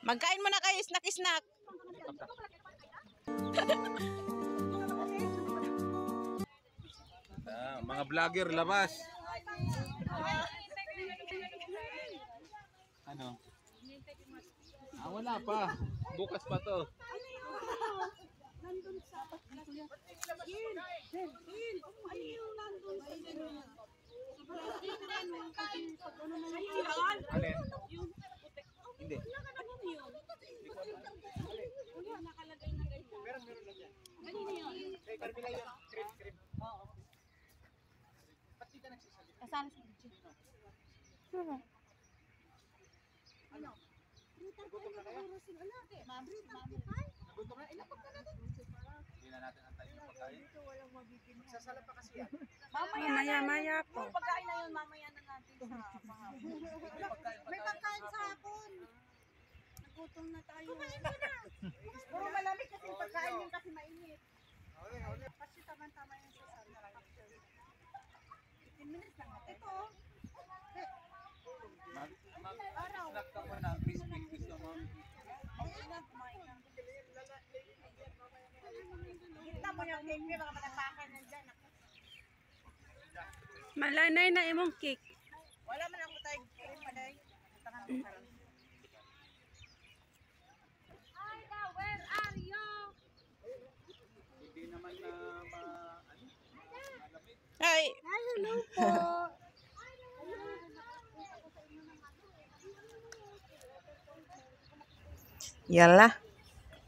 Magkain mo na kayo, snack-snack. Mga vlogger labas. Ano? Wala pa. Bukas pa to. Nandun sa Alin? Hindi. nakalagay na ganyan. Meron lang yan. Kanina yun? Karbila yun. Cream. Oo. Ba't di ka nagsasalita? Kasama si Gigi. Ano? Gutom na kayo? Gutom na? Ilapag ka natin. Hindi na natin antayin yung pagkain. Magsasala pa kasi yan. Maya po. Pagkain na yun, mamaya na natin sa pahapon. May pagkain sa hapon. Nagutom na tayo. Kumain ka na. Puro malamig kasi yung pagkain yun kasi mainit. Kasi tama-tama yun sa sana. 15 minutes lang. Ito. Snack ka muna. Crispy mo. Kita mo yung cake, baka matapakan na dyan. Malanay na imong cake. Wala man ako tayo cream pa dahil. Tangan mo parang. Aida, where are you? Hindi naman na malamig. Ay, Hello po. yala.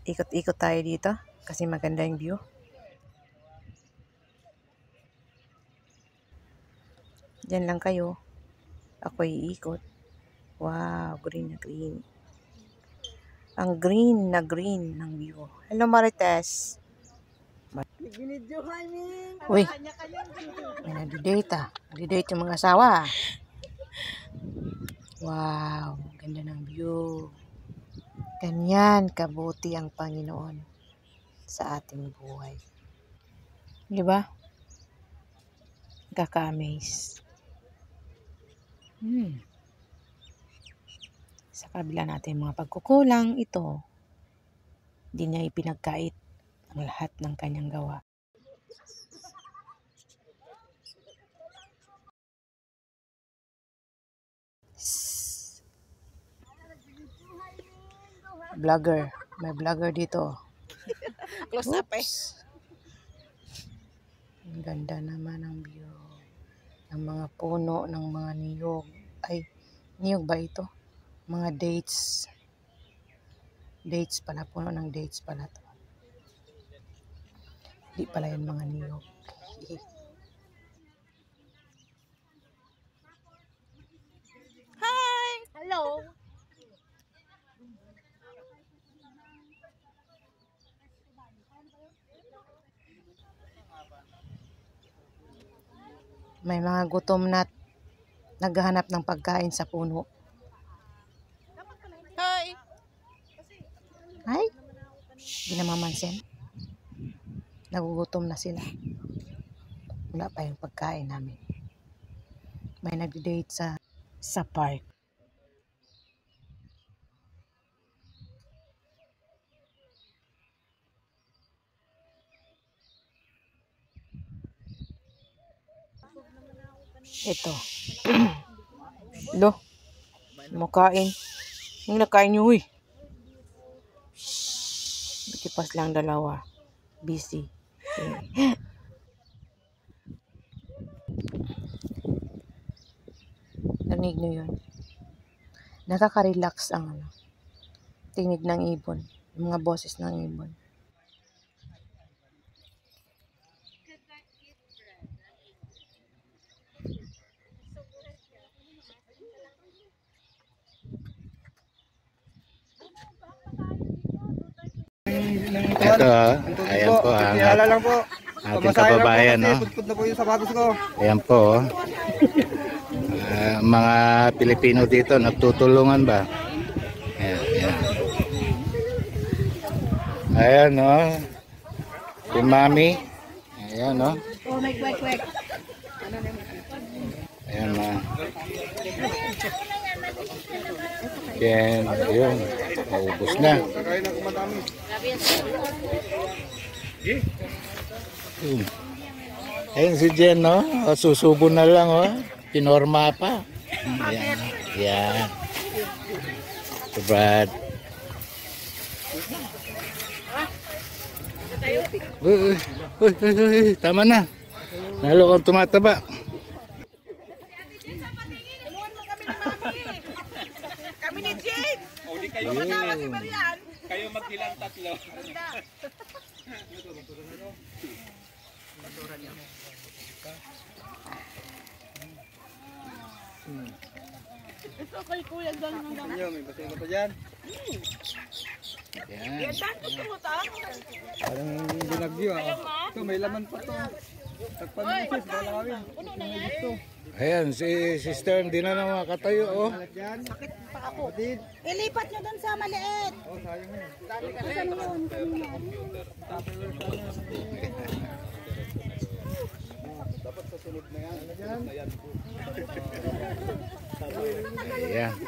Ikot-ikot tayo dito kasi maganda yung view. Diyan lang kayo. Ako iikot. Wow, green na green. Ang green na green ng view. Hello Marites. Binidyohan niyo. Uy, may nag-date ah. Nag-date yung mga asawa. Wow, ganda ng view. Ganyan kabuti ang Panginoon sa ating buhay. Di ba? Kaka-amaze. Sa kabila natin mga pagkukulang, ito, hindi niya ipinagkait ang lahat ng kanyang gawa. Vlogger. May vlogger dito. Close up eh. Ang ganda naman ang view. Ang mga puno ng mga niyog. Ay, niyog ba ito? Mga dates. Dates pala. Puno ng dates pala to. Di pala yung mga niyog. Hi! Hello. May mga gutom na naghahanap ng pagkain sa puno. Hi! Hi! Hindi na mamansin. Nagugutom na sila. Wala pa yung pagkain namin. May nag-date sa park. Ito. Lo. Makain. Yung nakain nyo, huy. Bikipas lang dalawa. Busy. Narinig nyo yun. Nakaka-relax ang tinig ng ibon. Yung mga boses ng ibon. Ito, ayan po ang Kilala lang po. ating kababayan, no? Putput na po yung sapatos ko. Ayan po, oh. Mga Pilipino dito, nagtutulungan ba? Ayan, ayan. Ayan, no? Si Mami. Ayan, no? Oh, may kwek-kwek. Ayan, no? Ayan, yun. Maubos na. Kakain ako madami. Ayun si Jen, no? O, susubo na lang, oh. Pinorma pa. Ayan. Ayan. So, Brad. Uy, uy, uy, uy, tama na. Lalo kang tumataba. Kami ni Jade. O, di kayo kayo magbilang tatlo. Ito kay Kuya Don ng dami. Inyo, may basay ka pa dyan. Ayan. Parang binagyo ah. Ito, may laman pa to. Tagpamisis, balawin. Ayan, si sister hindi na naman makatayo, oh. Sakit pa ako. Kapatid. Ilipat nyo dun sa maliit. Oh, sayang yun. Saan yun? Kanina. Dapat sa sunod na yan. Ano dyan? Ayan.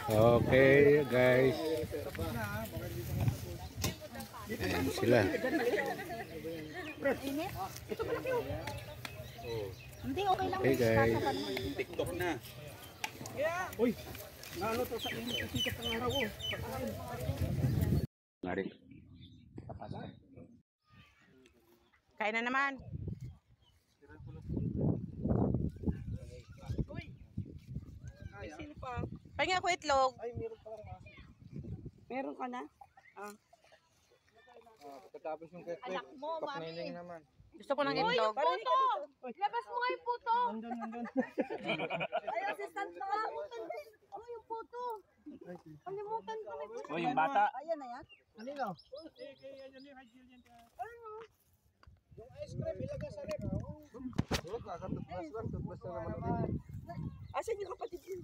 Okay, guys. Ayan sila. Hindi, okay lang. Okay, guys. TikTok na. Uy, naano to sa inyo kasi sikat ng araw ko. Ngari. Kain na naman. Uy. Sino pa? Pahinga ko itlog. Ay, meron pa lang. Meron ka na? Pagkatapos yung kek. Anak mo, mami. naman. Gusto ko ng itlog. Puto! Labas mo nga yung puto! Nandun. Ay, assistant na nga. Oh, yung puto. Kalimutan ko may puto. Oh, yung bata. Ayan na yan. Kanino? Yung ice cream, ilagay sa rep. Oo, kakatubas lang. Tubas na naman. Asan yung kapatid yun?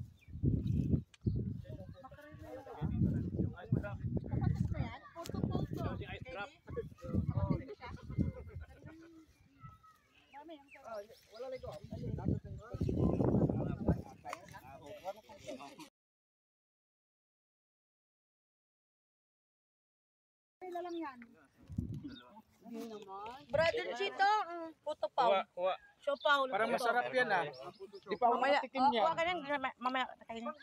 Lang yan. Brother Chito, puto pao. Kuha. So pao. Parang masarap yan ah. Di pa ako Mamaya, nakatikim yan. kuha ka lang, mamaya kainin.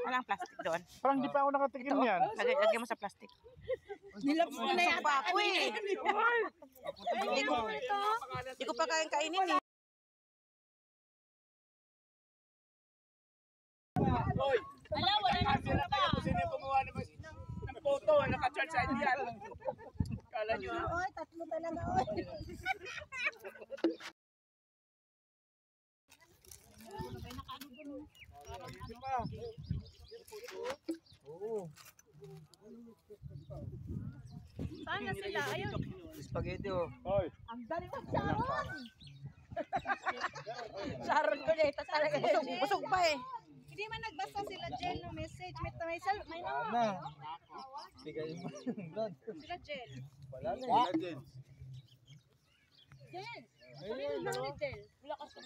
Walang plastic doon. Parang di pa ako nakatikim yan. Lagay mo sa plastic. Nilabs mo na yata ako eh. Hindi ko pa kainin eh. Ala, wala na sila pa. Sino yung gumawa naman ng photo? Naka-charge sa yan. Kala nyo ah. Oy, tatlo talaga oy. Saan na sila? Ayun. Spaghetti oh. Ang dali ng Sharon. Sharon ko na ito talaga. Busog pa eh. Hindi man nagbasa sila Jen ng message. May Na. Bigay mo. sila Jen. Wala na yun. Jen. Jen. Sabihin lang ni Jen. Wala ka sa